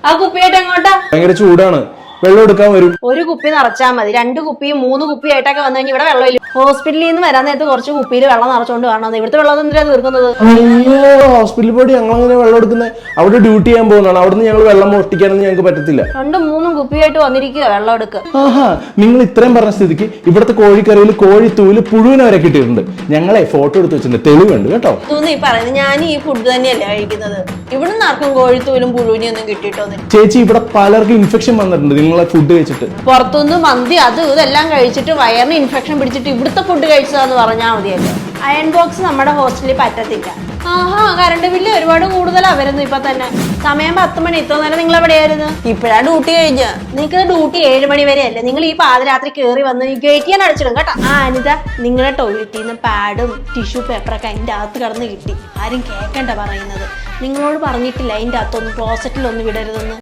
ആ കുപ്പിയായിട്ട് എങ്ങോട്ടാ? ഭയങ്കര ചൂടാണ്, വെള്ളം എടുക്കാൻ വരും. ഒരു കുപ്പി നിറച്ചാൽ മതി. 2 കുപ്പിയും 3 കുപ്പിയായിട്ടൊക്കെ വന്നു കഴിഞ്ഞാൽ ഇവിടെ വെള്ളമില്ല. ഹോസ്പിറ്റലിൽ നിന്ന് വരാൻ നേരത്ത് കുറച്ച് കുപ്പിയിൽ വെള്ളം നിറച്ചോണ്ട് കാണണം. ഇവിടുത്തെ വെള്ളം എന്തിനാ തീർക്കുന്നത്? അയ്യോ, ഹോസ്പിറ്റലിൽ പോയി ഞങ്ങൾ അങ്ങനെ വെള്ളം എടുക്കുന്നത്? അവിടെ ഡ്യൂട്ടി ചെയ്യാൻ പോകുന്നതാണ്. അവിടുന്ന് ഞങ്ങൾ വെള്ളം ഒട്ടിക്കാനൊന്നും ഞങ്ങൾക്ക് പറ്റത്തില്ല. 2 3 കുപ്പിയായിട്ട് വന്നിരിക്കുക വെള്ളം എടുക്കുക. ആഹാ, നിങ്ങൾ ഇത്രയും പറഞ്ഞ സ്ഥിതിക്ക് ഇവിടുത്തെ കോഴിക്കറിയിൽ കോഴിത്തൂല് പുഴുവിനെ വരെ കിട്ടിയിട്ടുണ്ട്. ഞങ്ങളെ ഫോട്ടോ എടുത്ത് വെച്ചിട്ടുണ്ട്, തെളിവുണ്ട് കേട്ടോ. നീ പറയുന്നത് ഞാൻ ഈ ഫുഡ് തന്നെയല്ല കഴിക്കുന്നത്. ഇവിടുന്ന് ആർക്കും കോഴിത്തൂലും പുഴുവിനെയും ഒന്നും കിട്ടിയിട്ടൊന്നും. ചേച്ചി, ഇവിടെ പലർക്കും ഇൻഫെക്ഷൻ വന്നിട്ടുണ്ട് നിങ്ങളെ ഫുഡ് കഴിച്ചിട്ട്. പുറത്തുനിന്ന് മന്തി അത് ഇതെല്ലാം കഴിച്ചിട്ട് വയറിന് ഇൻഫെക്ഷൻ പിടിച്ചിട്ട് ഇവിടുത്തെ ഫുഡ് കഴിച്ചതാന്ന് പറഞ്ഞാൽ മതിയല്ലോ. അയൺ ബോക്സ് നമ്മുടെ ഹോസ്റ്റലിൽ പറ്റത്തില്ല. ആഹാ, കറണ്ട് ബില്ല് ഒരുപാട് കൂടുതലാ വരുന്നു ഇപ്പൊ തന്നെ. സമയം 10 മണി. ഇത്ര നേരം നിങ്ങൾ എവിടെയായിരുന്നു? ഇപ്പഴാ ഡ്യൂട്ടി കഴിഞ്ഞ. നിങ്ങൾക്ക് ഡ്യൂട്ടി 7 മണി വരെ അല്ലേ? നിങ്ങൾ ഈ പാതിരാത്രി കയറി വന്ന് ഗേറ്റ് ചെയ്യാൻ അടിച്ചിടും കേട്ടോ. ആ അനിത, നിങ്ങളുടെ ടോയ്ലറ്റിൽ നിന്ന് പാഡും ടിഷ്യൂ പേപ്പറൊക്കെ അതിൻ്റെ അകത്ത് കിടന്ന് കിട്ടി. ആരും കേൾക്കണ്ട പറയുന്നത്. നിങ്ങളോട് പറഞ്ഞിട്ടില്ല അതിൻ്റെ അകത്തൊന്നും ക്ലോസറ്റിലൊന്നും വിടരുതെന്ന്.